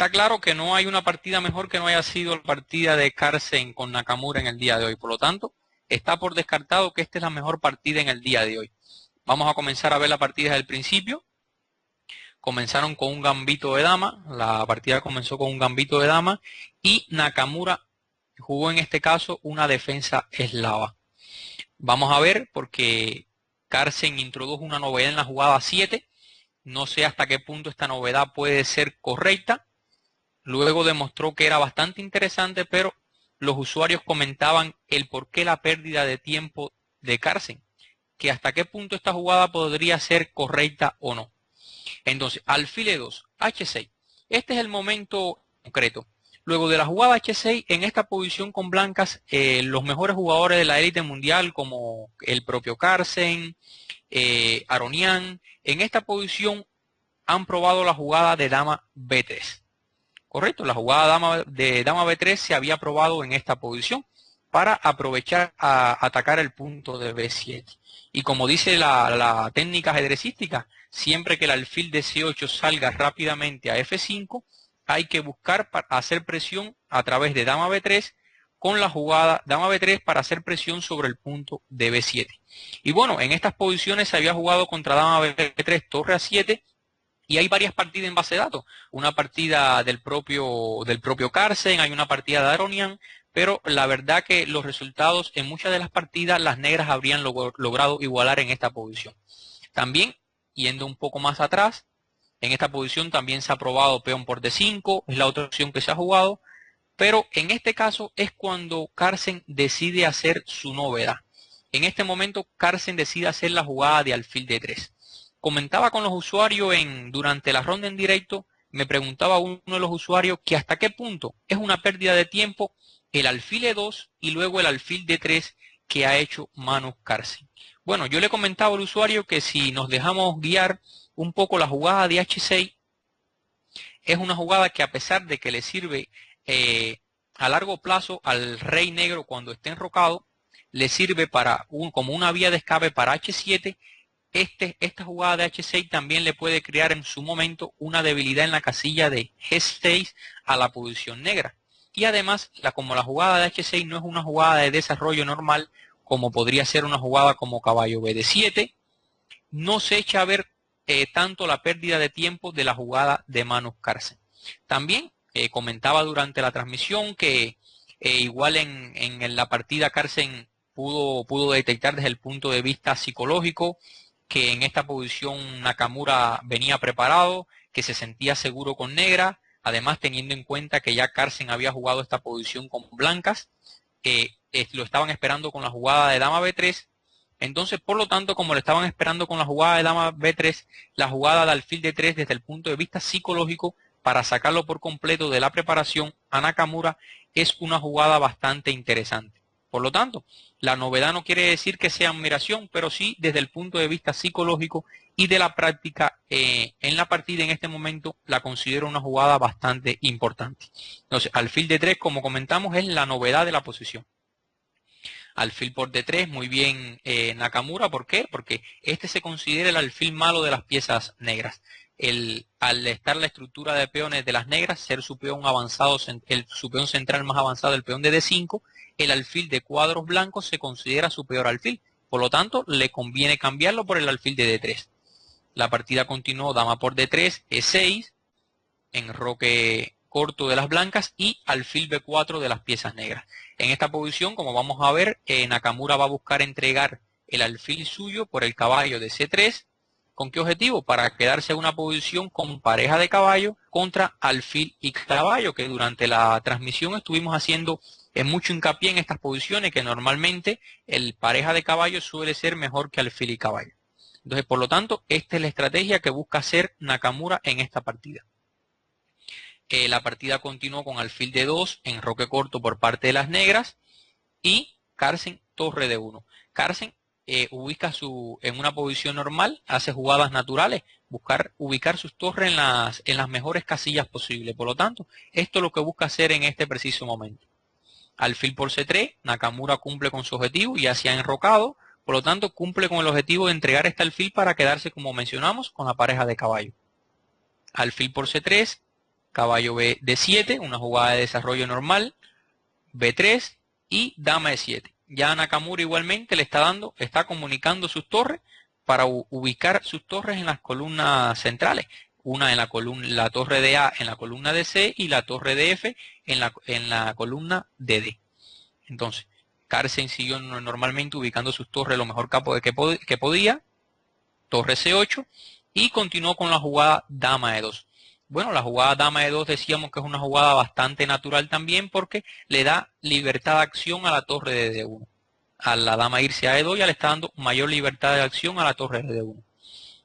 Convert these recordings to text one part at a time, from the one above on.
Está claro que no hay una partida mejor que no haya sido la partida de Carlsen con Nakamura en el día de hoy. Por lo tanto, está por descartado que esta es la mejor partida en el día de hoy. Vamos a comenzar a ver la partida desde el principio. Comenzaron con un gambito de dama. La partida comenzó con un gambito de dama. Y Nakamura jugó en este caso una defensa eslava. Vamos a ver porque Carlsen introdujo una novedad en la jugada 7. No sé hasta qué punto esta novedad puede ser correcta. Luego demostró que era bastante interesante, pero los usuarios comentaban el por qué la pérdida de tiempo de Carlsen, que hasta qué punto esta jugada podría ser correcta o no. Entonces, alfil E2, H6. Este es el momento concreto. Luego de la jugada H6, en esta posición con blancas, los mejores jugadores de la élite mundial, como el propio Carlsen, Aronian, en esta posición han probado la jugada de dama B3. Correcto, la jugada de dama B3 se había probado en esta posición para aprovechar a atacar el punto de B7. Y como dice la técnica ajedrecística, siempre que el alfil de C8 salga rápidamente a F5, hay que buscar para hacer presión a través de dama B3 con la jugada dama B3 para hacer presión sobre el punto de B7. Y bueno, en estas posiciones se había jugado contra dama B3, torre A7, y hay varias partidas en base de datos. Una partida del propio Carlsen, hay una partida de Aronian, pero la verdad que los resultados en muchas de las partidas las negras habrían logrado igualar en esta posición. También, yendo un poco más atrás, en esta posición también se ha probado peón por D5, es la otra opción que se ha jugado, pero en este caso es cuando Carlsen decide hacer su novedad. En este momento Carlsen decide hacer la jugada de alfil D3. Comentaba con los usuarios durante la ronda en directo, me preguntaba uno de los usuarios que hasta qué punto es una pérdida de tiempo el alfil E2 y luego el alfil D3 que ha hecho Magnus Carlsen. Bueno, yo le comentaba al usuario que si nos dejamos guiar un poco la jugada de H6, es una jugada que a pesar de que le sirve a largo plazo al rey negro cuando esté enrocado, le sirve como una vía de escape para H7. Esta jugada de H6 también le puede crear en su momento una debilidad en la casilla de G6 a la posición negra. Y además, como la jugada de H6 no es una jugada de desarrollo normal, como podría ser una jugada como caballo BD7, no se echa a ver tanto la pérdida de tiempo de la jugada de Magnus Carlsen. También comentaba durante la transmisión que igual en la partida Carlsen pudo detectar desde el punto de vista psicológico que en esta posición Nakamura venía preparado, que se sentía seguro con negra, además teniendo en cuenta que ya Carlsen había jugado esta posición con blancas, lo estaban esperando con la jugada de dama B3, entonces por lo tanto como lo estaban esperando con la jugada de dama B3, la jugada de alfil D3 desde el punto de vista psicológico para sacarlo por completo de la preparación a Nakamura es una jugada bastante interesante. Por lo tanto, la novedad no quiere decir que sea admiración, pero sí desde el punto de vista psicológico y de la práctica en la partida en este momento la considero una jugada bastante importante. Entonces, alfil D3, como comentamos, es la novedad de la posición. Alfil por D3, muy bien Nakamura, ¿por qué? Porque este se considera el alfil malo de las piezas negras. Al estar la estructura de peones de las negras, ser su peón avanzado, su peón central más avanzado, el peón de D5, el alfil de cuadros blancos se considera su peor alfil. Por lo tanto, le conviene cambiarlo por el alfil de D3. La partida continuó dama por D3, E6, enroque corto de las blancas y alfil B4 de las piezas negras. En esta posición, como vamos a ver, Nakamura va a buscar entregar el alfil suyo por el caballo de C3. ¿Con qué objetivo? Para quedarse en una posición con pareja de caballo contra alfil y caballo, que durante la transmisión estuvimos haciendo mucho hincapié en estas posiciones, que normalmente el pareja de caballo suele ser mejor que alfil y caballo. Entonces, por lo tanto, esta es la estrategia que busca hacer Nakamura en esta partida. La partida continuó con alfil de 2, enroque corto por parte de las negras y Carlsen torre de 1. Carlsen ubica en una posición normal, hace jugadas naturales, buscar ubicar sus torres en las mejores casillas posibles. Por lo tanto, esto es lo que busca hacer en este preciso momento. Alfil por C3, Nakamura cumple con su objetivo, ya se ha enrocado, por lo tanto cumple con el objetivo de entregar este alfil para quedarse, como mencionamos, con la pareja de caballo. Alfil por C3, caballo B D7, una jugada de desarrollo normal, B3 y dama E7. Ya Nakamura igualmente le está comunicando sus torres para ubicar sus torres en las columnas centrales. Una en la columna, la torre de A en la columna de C y la torre de F en la columna de D. Entonces, Carlsen siguió normalmente ubicando sus torres lo mejor que podía, torre C8, y continuó con la jugada dama E2. Bueno, la jugada dama E2 decíamos que es una jugada bastante natural también porque le da libertad de acción a la torre de D1. A la dama irse a E2 ya le está dando mayor libertad de acción a la torre de D1.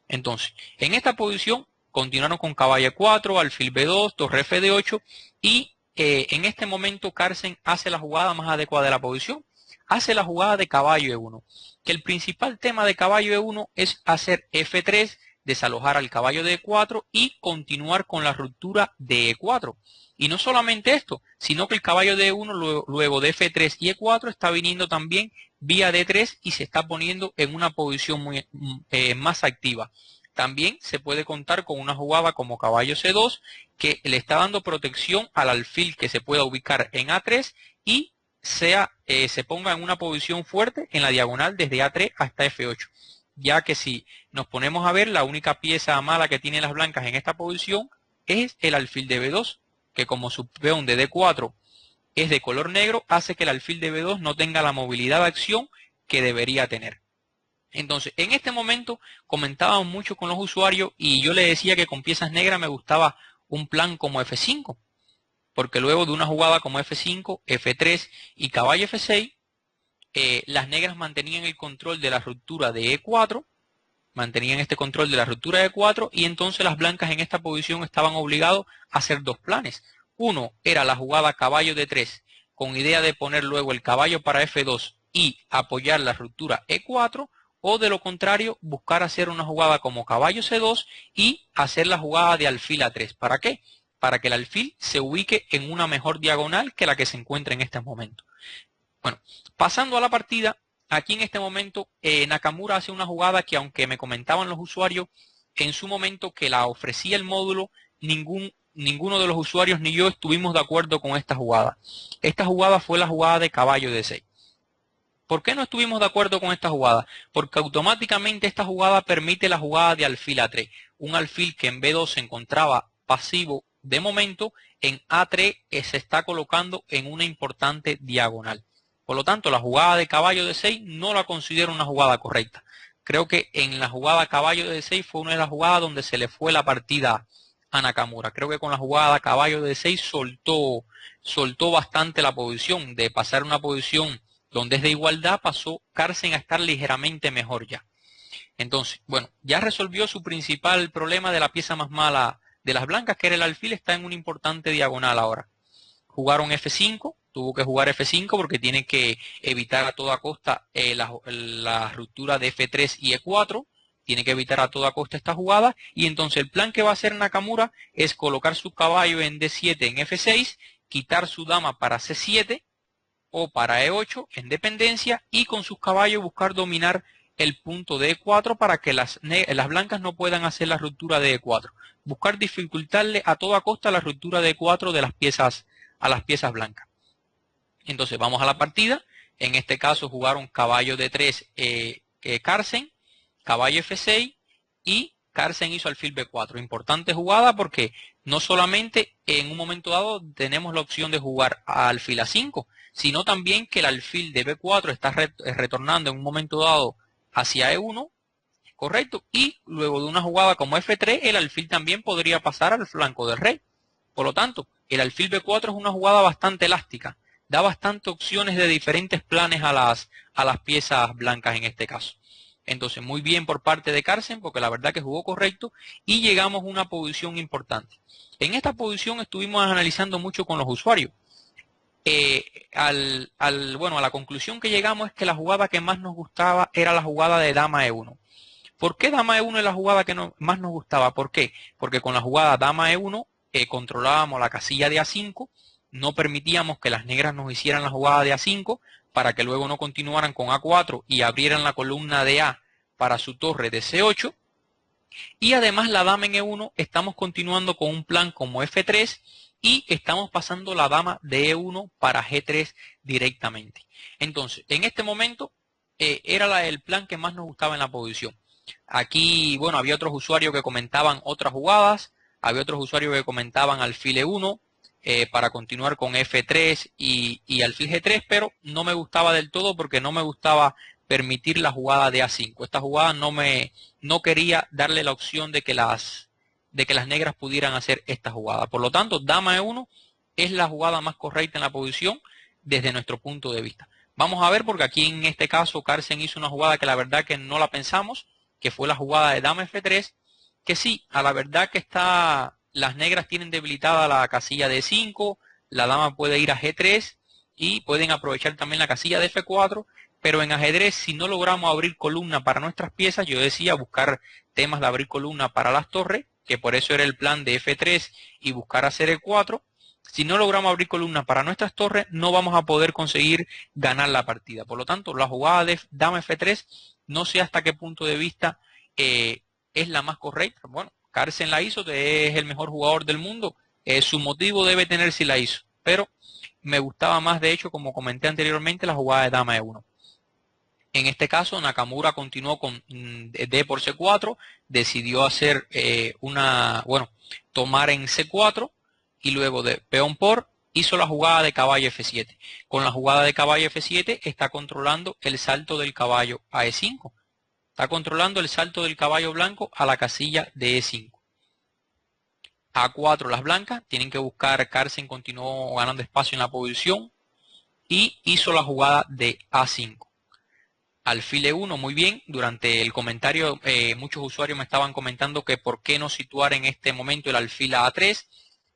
Entonces, en esta posición continuaron con caballo E4, alfil B2, torre F D8 y en este momento Carlsen hace la jugada más adecuada de la posición. Hace la jugada de caballo E1, que el principal tema de caballo E1 es hacer F3, desalojar al caballo de E4 y continuar con la ruptura de E4. Y no solamente esto, sino que el caballo de E1 luego de F3 y E4 está viniendo también vía D3 y se está poniendo en una posición más activa. También se puede contar con una jugada como caballo C2 que le está dando protección al alfil que se pueda ubicar en A3 y se ponga en una posición fuerte en la diagonal desde A3 hasta F8. Ya que si nos ponemos a ver, la única pieza mala que tienen las blancas en esta posición es el alfil de B2, que como su peón de D4 es de color negro, hace que el alfil de B2 no tenga la movilidad de acción que debería tener. Entonces, en este momento comentábamos mucho con los usuarios y yo les decía que con piezas negras me gustaba un plan como F5, porque luego de una jugada como F5, F3 y caballo F6, las negras mantenían el control de la ruptura de E4, mantenían este control de la ruptura de E4 y entonces las blancas en esta posición estaban obligados a hacer dos planes. Uno era la jugada caballo D3 con idea de poner luego el caballo para F2 y apoyar la ruptura E4, o de lo contrario buscar hacer una jugada como caballo C2 y hacer la jugada de alfil A3. ¿Para qué? Para que el alfil se ubique en una mejor diagonal que la que se encuentra en este momento. Bueno, pasando a la partida, aquí en este momento Nakamura hace una jugada que, aunque me comentaban los usuarios en su momento que la ofrecía el módulo, ninguno de los usuarios ni yo estuvimos de acuerdo con esta jugada. Esta jugada fue la jugada de caballo D6. ¿Por qué no estuvimos de acuerdo con esta jugada? Porque automáticamente esta jugada permite la jugada de alfil A3. Un alfil que en B2 se encontraba pasivo de momento, en A3 se está colocando en una importante diagonal. Por lo tanto, la jugada de caballo D6 no la considero una jugada correcta. Creo que en la jugada caballo D6 fue una de las jugadas donde se le fue la partida a Nakamura. Creo que con la jugada caballo D6 soltó bastante la posición. De pasar una posición donde es de igualdad, pasó Carlsen a estar ligeramente mejor ya. Entonces, bueno, ya resolvió su principal problema de la pieza más mala de las blancas, que era el alfil, está en una importante diagonal ahora. Jugaron F5, tuvo que jugar F5 porque tiene que evitar a toda costa la ruptura de F3 y E4, tiene que evitar a toda costa esta jugada, y entonces el plan que va a hacer Nakamura es colocar su caballo en D7 en F6, quitar su dama para C7, o para E8 en dependencia y con sus caballos buscar dominar el punto de E4 para que las blancas no puedan hacer la ruptura de E4. Buscar dificultarle a toda costa la ruptura de E4 de las piezas a las piezas blancas. Entonces vamos a la partida. En este caso jugaron caballo D3 Carlsen, caballo F6 y Carlsen hizo alfil B4. Importante jugada porque no solamente en un momento dado tenemos la opción de jugar a alfil A5, sino también que el alfil de B4 está retornando en un momento dado hacia E1, correcto, y luego de una jugada como F3, el alfil también podría pasar al flanco del rey. Por lo tanto, el alfil B4 es una jugada bastante elástica, da bastantes opciones de diferentes planes a las piezas blancas en este caso. Entonces, muy bien por parte de Carlsen, porque la verdad que jugó correcto, y llegamos a una posición importante. En esta posición estuvimos analizando mucho con los usuarios. A la conclusión que llegamos es que la jugada que más nos gustaba era la jugada de dama E1. ¿Por qué dama E1 es la jugada que más nos gustaba? ¿Por qué? Porque con la jugada dama E1 controlábamos la casilla de A5, no permitíamos que las negras nos hicieran la jugada de A5 para que luego no continuaran con A4 y abrieran la columna de A para su torre de C8. Y además la dama en E1 estamos continuando con un plan como F3 y estamos pasando la dama de E1 para G3 directamente. Entonces, en este momento era el plan que más nos gustaba en la posición. Aquí, bueno, había otros usuarios que comentaban otras jugadas, había otros usuarios que comentaban alfil E1 para continuar con F3 y alfil G3, pero no me gustaba del todo porque no me gustaba permitir la jugada de A5. Esta jugada no quería darle la opción de que las negras pudieran hacer esta jugada. Por lo tanto, dama E1 es la jugada más correcta en la posición desde nuestro punto de vista. Vamos a ver, porque aquí en este caso Carlsen hizo una jugada que la verdad que no la pensamos, que fue la jugada de dama F3, que sí, a la verdad que las negras tienen debilitada la casilla de E5, la dama puede ir a G3 y pueden aprovechar también la casilla de F4, pero en ajedrez, si no logramos abrir columna para nuestras piezas, yo decía buscar temas de abrir columna para las torres, que por eso era el plan de F3 y buscar hacer E4. Si no logramos abrir columna para nuestras torres, no vamos a poder conseguir ganar la partida. Por lo tanto, la jugada de dama F3, no sé hasta qué punto de vista es la más correcta. Bueno, Carlsen la hizo, es el mejor jugador del mundo. Su motivo debe tener si la hizo. Pero me gustaba más, de hecho, como comenté anteriormente, la jugada de dama E1. En este caso, Nakamura continuó con D por C4, decidió hacer tomar en C4 y luego de peón por, hizo la jugada de caballo F7. Con la jugada de caballo F7 está controlando el salto del caballo a E5. Está controlando el salto del caballo blanco a la casilla de E5. A4 las blancas, tienen que buscar, Carlsen continuó ganando espacio en la posición y hizo la jugada de A5. Alfil E1, muy bien. Durante el comentario muchos usuarios me estaban comentando que por qué no situar en este momento el alfil a A3,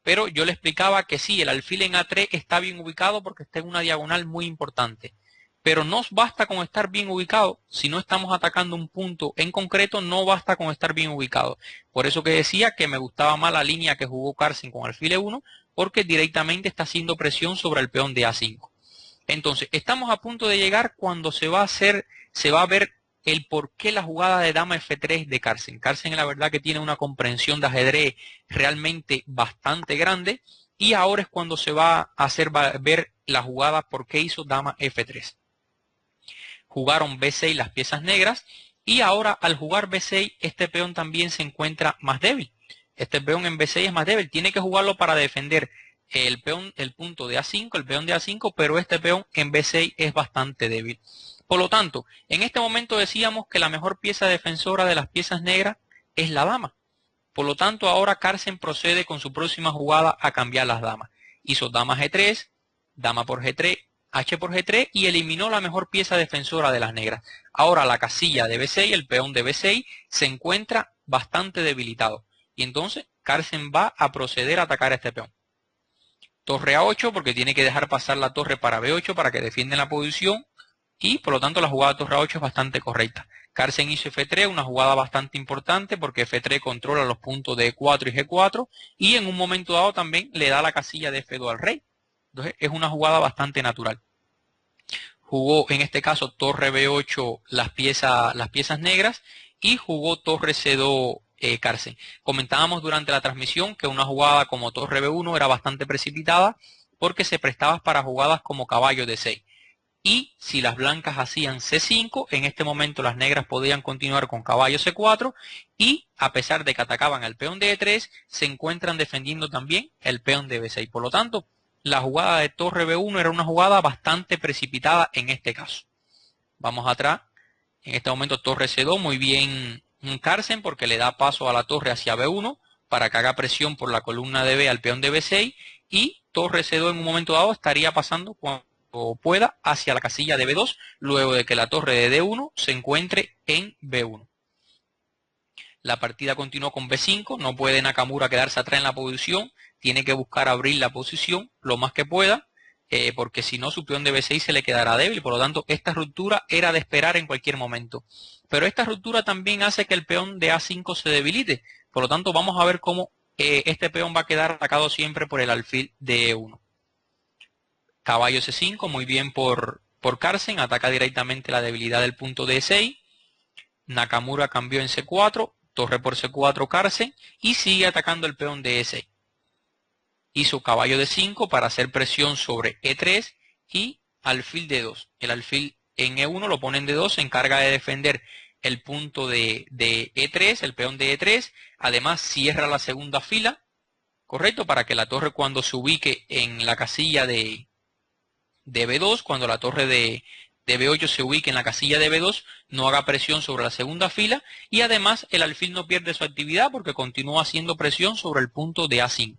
pero yo le explicaba que sí, el alfil en A3 está bien ubicado porque está en una diagonal muy importante. Pero no basta con estar bien ubicado, si no estamos atacando un punto en concreto, no basta con estar bien ubicado. Por eso que decía que me gustaba más la línea que jugó Carlsen con alfil E1, porque directamente está haciendo presión sobre el peón de A5. Entonces, estamos a punto de llegar cuando se va a ver el por qué la jugada de dama F3 de Carlsen. Carlsen, la verdad que tiene una comprensión de ajedrez realmente bastante grande, y ahora es cuando se va a hacer ver la jugada por qué hizo dama F3. Jugaron B6 las piezas negras, y ahora al jugar B6 este peón también se encuentra más débil. Este peón en B6 es más débil, tiene que jugarlo para defender el punto de A5, el peón de A5, pero este peón en B6 es bastante débil. Por lo tanto, en este momento decíamos que la mejor pieza defensora de las piezas negras es la dama. Por lo tanto, ahora Carlsen procede con su próxima jugada a cambiar las damas. Hizo dama G3, dama por G3, H por G3 y eliminó la mejor pieza defensora de las negras. Ahora la casilla de B6, el peón de B6, se encuentra bastante debilitado. Y entonces Carlsen va a proceder a atacar a este peón. Torre A8 porque tiene que dejar pasar la torre para B8 para que defiendan la posición, y por lo tanto la jugada torre A8 es bastante correcta. Carlsen hizo F3, una jugada bastante importante porque F3 controla los puntos de E4 y G4 y en un momento dado también le da la casilla de F2 al rey. Entonces es una jugada bastante natural. Jugó en este caso torre B8 las piezas negras y jugó torre C2 Carlsen. Comentábamos durante la transmisión que una jugada como torre B1 era bastante precipitada porque se prestaba para jugadas como caballo D6. Y si las blancas hacían C5, en este momento las negras podían continuar con caballo C4 y a pesar de que atacaban el peón de E3, se encuentran defendiendo también el peón de B6. Por lo tanto, la jugada de torre B1 era una jugada bastante precipitada en este caso. Vamos atrás. En este momento torre C2, muy bien Carlsen porque le da paso a la torre hacia B1 para que haga presión por la columna de B al peón de B6 y torre C2 en un momento dado estaría pasando cuando pueda hacia la casilla de B2 luego de que la torre de D1 se encuentre en B1. La partida continuó con B5, no puede Nakamura quedarse atrás en la posición, tiene que buscar abrir la posición lo más que pueda, porque si no su peón de B6 se le quedará débil, por lo tanto esta ruptura era de esperar en cualquier momento. Pero esta ruptura también hace que el peón de A5 se debilite, por lo tanto vamos a ver cómo este peón va a quedar atacado siempre por el alfil de E1. Caballo C5, muy bien por Carlsen, ataca directamente la debilidad del punto de E6. Nakamura cambió en C4, torre por C4 Carlsen y sigue atacando el peón de E6. Hizo caballo de 5 para hacer presión sobre E3 y alfil de 2. El alfil en E1 lo pone en D2, se encarga de defender el punto de E3, el peón de E3. Además cierra la segunda fila, correcto, para que la torre cuando se ubique en la casilla de B2, cuando la torre de B8 se ubique en la casilla de B2, no haga presión sobre la segunda fila, y además el alfil no pierde su actividad porque continúa haciendo presión sobre el punto de A5.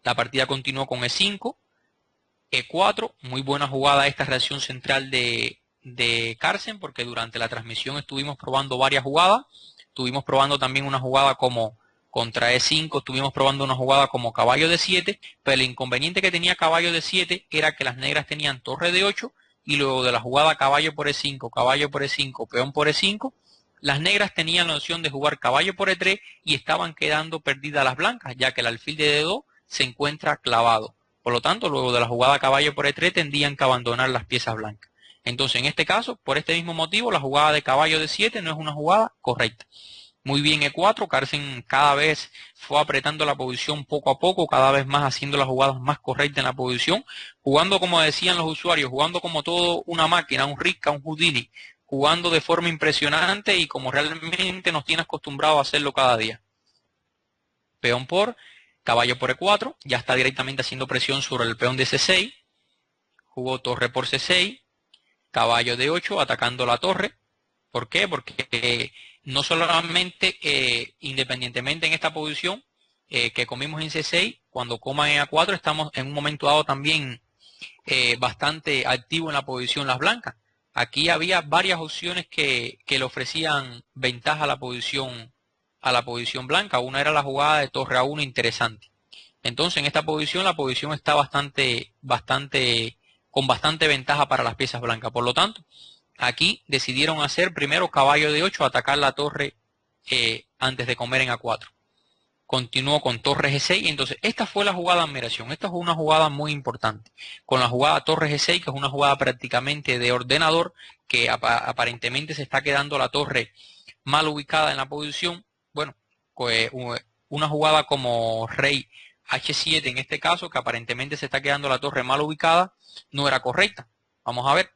La partida continuó con E5, E4, muy buena jugada esta reacción central de Carlsen, porque durante la transmisión estuvimos probando varias jugadas, estuvimos probando también una jugada como contra E5, estuvimos probando una jugada como caballo de 7, pero el inconveniente que tenía caballo de 7 era que las negras tenían torre de 8, y luego de la jugada caballo por E5, caballo por E5, peón por E5, las negras tenían la opción de jugar caballo por E3 y estaban quedando perdidas las blancas, ya que el alfil de D2 se encuentra clavado. Por lo tanto, luego de la jugada caballo por E3 tendrían que abandonar las piezas blancas. Entonces, en este caso, por este mismo motivo, la jugada de caballo de 7 no es una jugada correcta. Muy bien E4, Carlsen cada vez fue apretando la posición poco a poco, cada vez más haciendo las jugadas más correctas en la posición, jugando como decían los usuarios, jugando como todo una máquina, un Riska, un Houdini, jugando de forma impresionante y como realmente nos tiene acostumbrado a hacerlo cada día. Peón por, caballo por E4, ya está directamente haciendo presión sobre el peón de C6, jugó torre por C6, caballo de 8 atacando la torre. ¿Por qué? Porque no solamente independientemente en esta posición que comimos en C6, cuando coman en A4 estamos en un momento dado también bastante activo en la posición las blancas. Aquí había varias opciones que le ofrecían ventaja a la posición blanca. Una era la jugada de torre A1 interesante. Entonces en esta posición la posición está con bastante ventaja para las piezas blancas. Por lo tanto, aquí decidieron hacer primero caballo de 8, atacar la torre antes de comer en A4. Continuó con torre G6, entonces esta fue la jugada de admiración. Esta fue una jugada muy importante. Con la jugada torre G6, que es una jugada prácticamente de ordenador, que aparentemente se está quedando la torre mal ubicada en la posición. Bueno, pues una jugada como rey H7 en este caso, que aparentemente se está quedando la torre mal ubicada, no era correcta. Vamos a ver.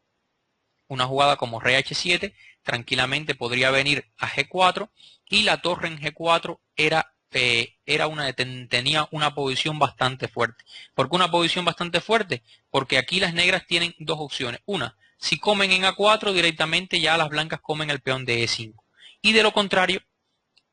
Una jugada como rey H7 tranquilamente podría venir a G4 y la torre en G4 tenía una posición bastante fuerte. ¿Por qué una posición bastante fuerte? Porque aquí las negras tienen dos opciones. Una, si comen en A4 directamente ya las blancas comen el peón de E5. Y de lo contrario,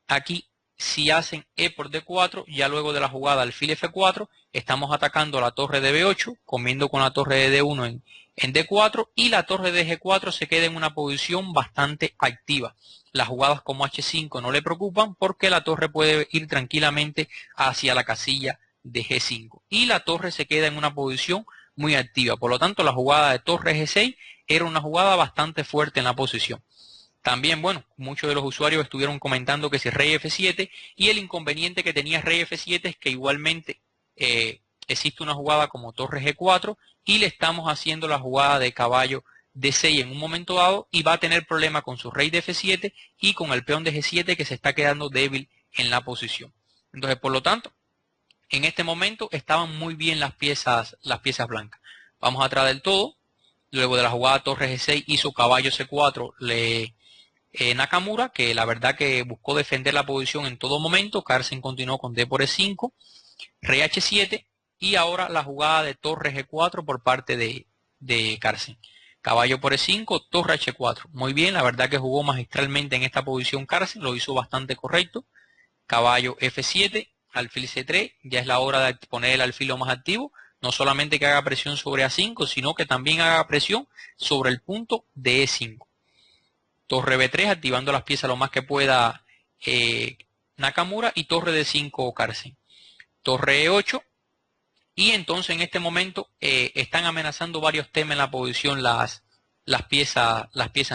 aquí si hacen E por D4, ya luego de la jugada alfil F4, estamos atacando la torre de B8, comiendo con la torre de D1 en D4 y la torre de G4 se queda en una posición bastante activa. Las jugadas como H5 no le preocupan porque la torre puede ir tranquilamente hacia la casilla de G5 y la torre se queda en una posición muy activa. Por lo tanto, la jugada de torre G6 era una jugada bastante fuerte en la posición. También, bueno, muchos de los usuarios estuvieron comentando que si rey F7 y el inconveniente que tenía rey F7 es que igualmente existe una jugada como torre G4 y le estamos haciendo la jugada de caballo D6 en un momento dado y va a tener problema con su rey de F7 y con el peón de G7 que se está quedando débil en la posición. Entonces, por lo tanto, en este momento estaban muy bien las piezas blancas. Vamos atrás del todo. Luego de la jugada torre G6 hizo caballo C4 Nakamura, que la verdad que buscó defender la posición en todo momento. Carlsen continuó con D por E5, rey H7 y ahora la jugada de torre G4 por parte de Carlsen. Caballo por E5, torre H4. Muy bien, la verdad que jugó magistralmente en esta posición Carlsen, lo hizo bastante correcto. Caballo F7, alfil C3, ya es la hora de poner el alfil lo más activo. No solamente que haga presión sobre A5, sino que también haga presión sobre el punto de E5. Torre B3, activando las piezas lo más que pueda Nakamura, y torre D5 Carlsen. Torre E8, y entonces en este momento están amenazando varios temas en la posición las piezas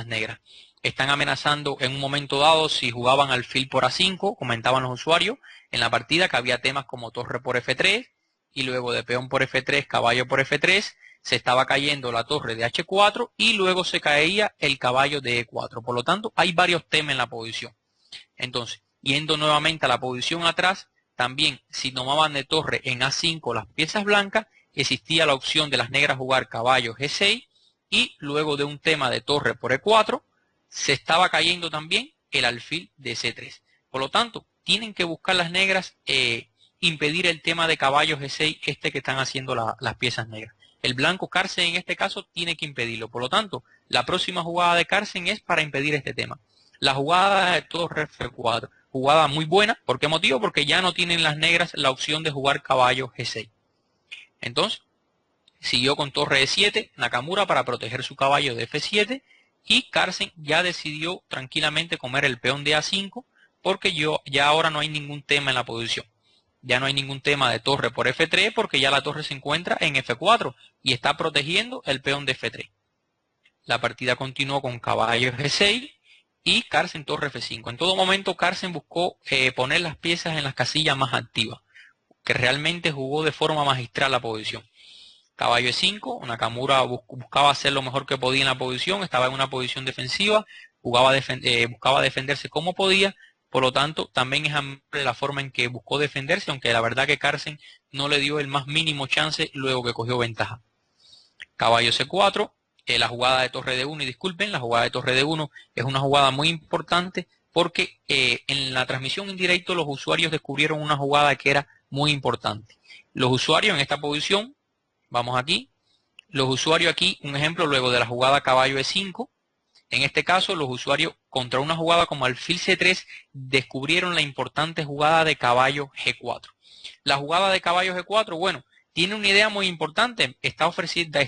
negras. Están amenazando en un momento dado si jugaban alfil por A5, comentaban los usuarios en la partida que había temas como torre por F3, y luego de peón por F3, caballo por F3, se estaba cayendo la torre de H4 y luego se caía el caballo de E4. Por lo tanto, hay varios temas en la posición. Entonces, yendo nuevamente a la posición atrás, también si tomaban de torre en A5 las piezas blancas, existía la opción de las negras jugar caballo G6 y luego de un tema de torre por E4, se estaba cayendo también el alfil de C3. Por lo tanto, tienen que buscar las negras impedir el tema de caballo G6, que están haciendo las piezas negras. El blanco Carlsen en este caso tiene que impedirlo. Por lo tanto, la próxima jugada de Carlsen es para impedir este tema. La jugada de torre F4, jugada muy buena. ¿Por qué motivo? Porque ya no tienen las negras la opción de jugar caballo G6. Entonces, siguió con torre E7, Nakamura para proteger su caballo de F7 y Carlsen ya decidió tranquilamente comer el peón de A5 porque ya ahora no hay ningún tema en la posición. Ya no hay ningún tema de torre por F3 porque ya la torre se encuentra en F4 y está protegiendo el peón de F3. La partida continuó con caballo G6 y Carlsen torre F5. En todo momento Carlsen buscó poner las piezas en las casillas más activas, que realmente jugó de forma magistral la posición. Caballo E5, Nakamura buscaba hacer lo mejor que podía en la posición, estaba en una posición defensiva, buscaba defenderse como podía, por lo tanto también es amable la forma en que buscó defenderse, aunque la verdad que Carlsen no le dio el más mínimo chance luego que cogió ventaja. Caballo C4, la jugada de torre D1, y disculpen, la jugada de torre D1 es una jugada muy importante porque en la transmisión en directo los usuarios descubrieron una jugada que era muy importante. Los usuarios en esta posición, vamos aquí, los usuarios aquí, un ejemplo luego de la jugada caballo E5, en este caso los usuarios contra una jugada como alfil C3 descubrieron la importante jugada de caballo G4. La jugada de caballo G4, bueno, tiene una idea muy importante, está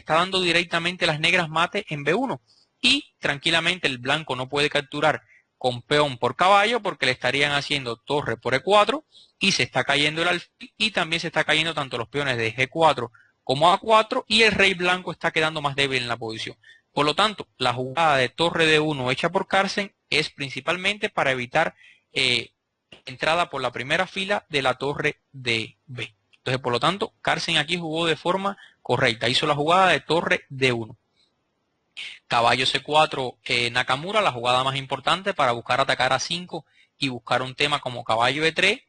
dando directamente las negras mate en B1 y tranquilamente el blanco no puede capturar con peón por caballo porque le estarían haciendo torre por E4 y se está cayendo el alfil y también se está cayendo tanto los peones de G4 como A4 y el rey blanco está quedando más débil en la posición. Por lo tanto, la jugada de torre D1 hecha por Carlsen es principalmente para evitar entrada por la primera fila de la torre de B. Entonces, por lo tanto, Carlsen aquí jugó de forma correcta. Hizo la jugada de torre D1. Caballo C4, Nakamura, la jugada más importante para buscar atacar a 5 y buscar un tema como caballo E3,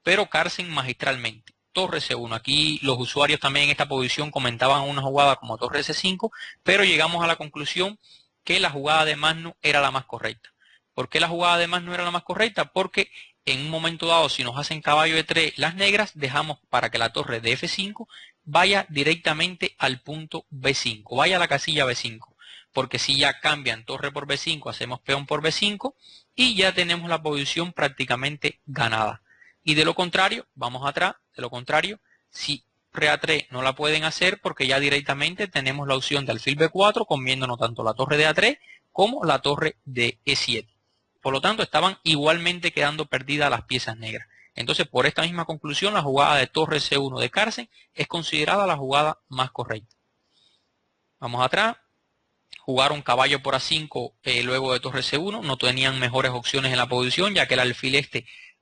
pero Carlsen magistralmente. Torre C1. Aquí los usuarios también en esta posición comentaban una jugada como torre C5, pero llegamos a la conclusión que la jugada de Magnus era la más correcta. ¿Por qué la jugada de Magnus era la más correcta? Porque en un momento dado, si nos hacen caballo E3 las negras, dejamos para que la torre de F5 vaya directamente al punto B5, vaya a la casilla B5. Porque si ya cambian torre por B5, hacemos peón por B5 y ya tenemos la posición prácticamente ganada. Y de lo contrario, vamos atrás, de lo contrario, si torre A3 no la pueden hacer porque ya directamente tenemos la opción de alfil B4 comiéndonos tanto la torre de A3 como la torre de E7. Por lo tanto, estaban igualmente quedando perdidas las piezas negras. Entonces, por esta misma conclusión, la jugada de torre C1 de Carlsen es considerada la jugada más correcta. Vamos atrás. Jugaron caballo por A5 luego de torre C1. No tenían mejores opciones en la posición, ya que el alfil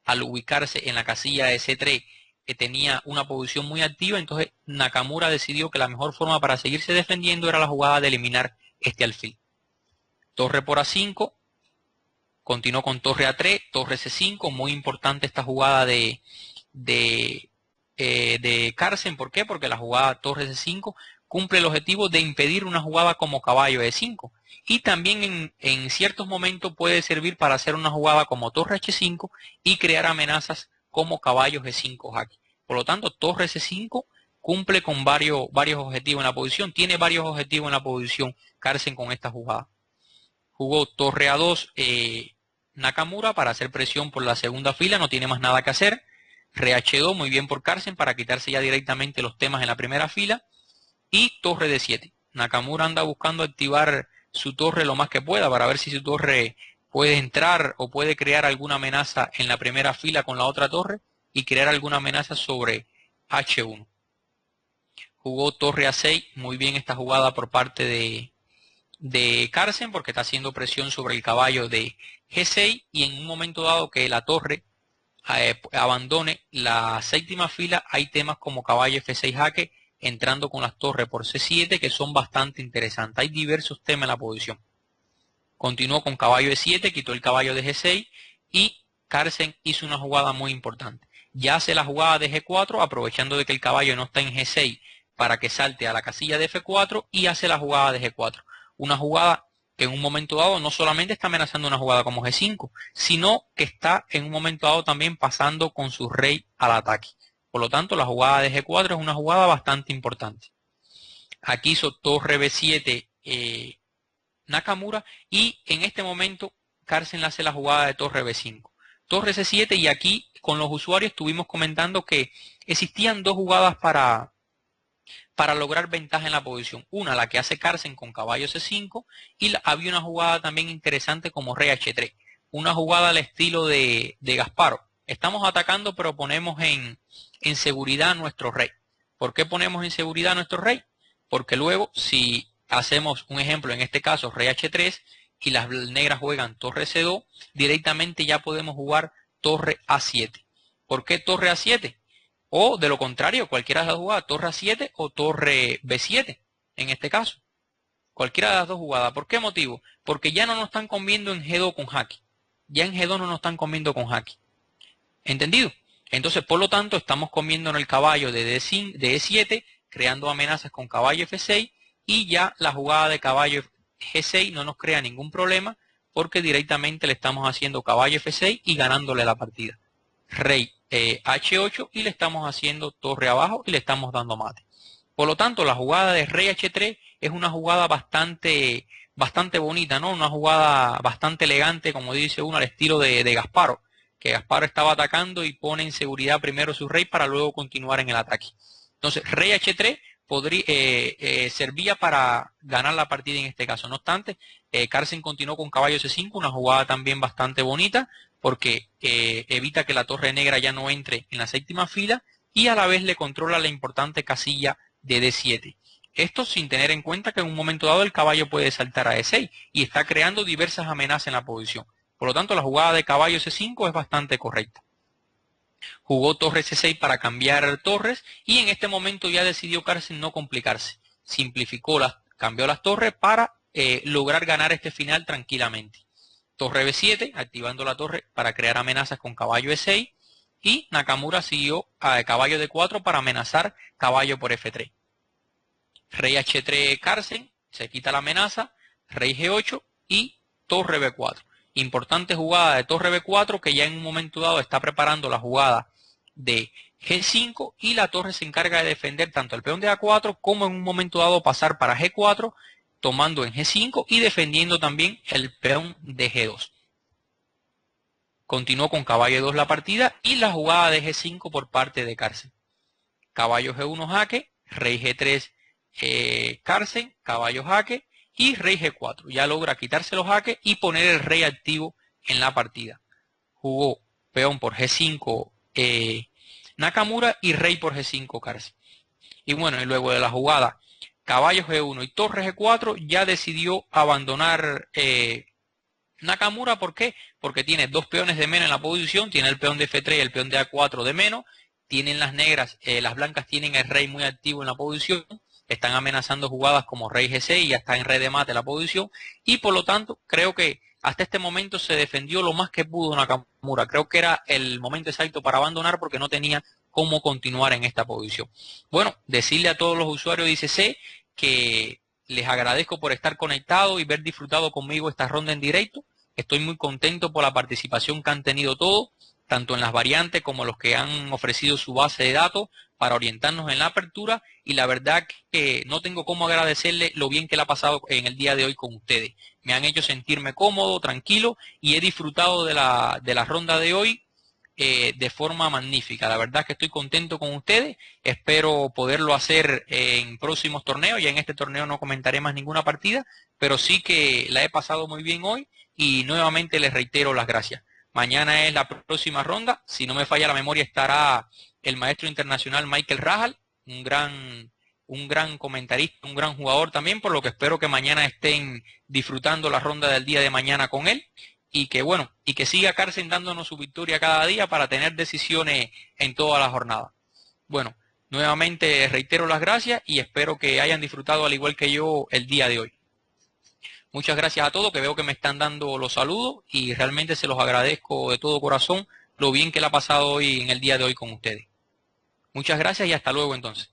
al ubicarse en la casilla de C3, tenía una posición muy activa. Entonces, Nakamura decidió que la mejor forma para seguirse defendiendo era la jugada de eliminar este alfil. Torre por A5. Continuó con torre A3, torre C5, muy importante esta jugada de Carlsen. ¿Por qué? Porque la jugada torre C5 cumple el objetivo de impedir una jugada como caballo E5. Y también en ciertos momentos puede servir para hacer una jugada como torre H5 y crear amenazas como caballo G5 jaque. Por lo tanto, torre C5 cumple con varios objetivos en la posición. Tiene varios objetivos en la posición Carlsen con esta jugada. Jugó torre A2 Nakamura para hacer presión por la segunda fila, no tiene más nada que hacer. Re H2, muy bien por Carlsen para quitarse ya directamente los temas en la primera fila. Y torre D7. Nakamura anda buscando activar su torre lo más que pueda para ver si su torre puede entrar o puede crear alguna amenaza en la primera fila con la otra torre y crear alguna amenaza sobre H1. Jugó torre A6, muy bien esta jugada por parte de Carlsen porque está haciendo presión sobre el caballo de G6 y en un momento dado que la torre abandone la séptima fila hay temas como caballo F6 jaque entrando con las torres por C7 que son bastante interesantes. Hay diversos temas en la posición. Continuó con caballo E7, quitó el caballo de G6 y Carlsen hizo una jugada muy importante. Ya hace la jugada de G4, aprovechando de que el caballo no está en G6 para que salte a la casilla de F4 y hace la jugada de G4. Una jugada que en un momento dado no solamente está amenazando una jugada como G5, sino que está en un momento dado también pasando con su rey al ataque. Por lo tanto, la jugada de G4 es una jugada bastante importante. Aquí hizo torre B7 Nakamura y en este momento Carlsen hace la jugada de torre B5. Torre C7 y aquí con los usuarios estuvimos comentando que existían dos jugadas para lograr ventaja en la posición. Una, la que hace Carlsen con caballo C5 y había una jugada también interesante como rey H3. Una jugada al estilo de Gasparov. Estamos atacando pero ponemos en seguridad a nuestro rey. ¿Por qué ponemos en seguridad a nuestro rey? Porque luego si hacemos un ejemplo, en este caso rey H3 y las negras juegan torre C2, directamente ya podemos jugar torre A7. ¿Por qué torre A7? O de lo contrario, cualquiera de las dos jugadas, torre A7 o torre B7, en este caso. Cualquiera de las dos jugadas. ¿Por qué motivo? Porque ya no nos están comiendo en G2 con jaque. Ya en G2 no nos están comiendo con jaque. ¿Entendido? Entonces, por lo tanto, estamos comiendo en el caballo de E7, creando amenazas con caballo F6, y ya la jugada de caballo G6 no nos crea ningún problema, porque directamente le estamos haciendo caballo F6 y ganándole la partida. Rey H8 y le estamos haciendo torre abajo y le estamos dando mate. Por lo tanto, la jugada de rey H3 es una jugada bastante bonita, ¿no? Una jugada bastante elegante, como dice uno, al estilo de Gasparov, que Gasparov estaba atacando y pone en seguridad primero su rey para luego continuar en el ataque. Entonces, rey H3 servía para ganar la partida en este caso. No obstante, Carlsen continuó con caballo C5, una jugada también bastante bonita, porque evita que la torre negra ya no entre en la séptima fila y a la vez le controla la importante casilla de D7. Esto sin tener en cuenta que en un momento dado el caballo puede saltar a E6 y está creando diversas amenazas en la posición. Por lo tanto, la jugada de caballo C5 es bastante correcta. Jugó torre C6 para cambiar torres y en este momento ya decidió Carlsen no complicarse. Cambió las torres para lograr ganar este final tranquilamente. Torre B7, activando la torre para crear amenazas con caballo E6 y Nakamura siguió a caballo D4 para amenazar caballo por F3. Rey H3 Carlsen, se quita la amenaza, rey G8 y torre B4. Importante jugada de torre B4 que ya en un momento dado está preparando la jugada de G5 y la torre se encarga de defender tanto el peón de A4 como en un momento dado pasar para G4 tomando en G5 y defendiendo también el peón de G2. Continuó con caballo E2 la partida y la jugada de G5 por parte de Carlsen. Caballo G1 jaque, rey G3 Carlsen, caballo jaque y rey G4. Ya logra quitarse los jaques y poner el rey activo en la partida. Jugó peón por G5 Nakamura y rey por G5 Carlsen. Y bueno, y luego de la jugada caballo G1 y torre G4 ya decidió abandonar Nakamura. ¿Por qué? Porque tiene dos peones de menos en la posición, tiene el peón de F3 y el peón de A4 de menos, tienen las negras, las blancas tienen el rey muy activo en la posición, están amenazando jugadas como rey G6 y ya está en rey de mate la posición, y por lo tanto creo que hasta este momento se defendió lo más que pudo Nakamura. Creo que era el momento exacto para abandonar porque no tenía cómo continuar en esta posición. Bueno, decirle a todos los usuarios de ICC que les agradezco por estar conectados y ver disfrutado conmigo esta ronda en directo. Estoy muy contento por la participación que han tenido todos, tanto en las variantes como los que han ofrecido su base de datos para orientarnos en la apertura, y la verdad que no tengo cómo agradecerle lo bien que le ha pasado en el día de hoy con ustedes. Me han hecho sentirme cómodo, tranquilo, y he disfrutado de la ronda de hoy de forma magnífica. La verdad que estoy contento con ustedes, espero poderlo hacer en próximos torneos. Ya en este torneo no comentaré más ninguna partida, pero sí que la he pasado muy bien hoy y nuevamente les reitero las gracias. Mañana es la próxima ronda, si no me falla la memoria estará el maestro internacional Michael Rahal, un gran comentarista, un gran jugador también, por lo que espero que mañana estén disfrutando la ronda del día de mañana con él. Y que bueno, y que siga Carlsen dándonos su victoria cada día para tener decisiones en toda la jornada. Bueno, nuevamente reitero las gracias y espero que hayan disfrutado al igual que yo el día de hoy. Muchas gracias a todos, que veo que me están dando los saludos y realmente se los agradezco de todo corazón lo bien que le ha pasado hoy en el día de hoy con ustedes. Muchas gracias y hasta luego entonces.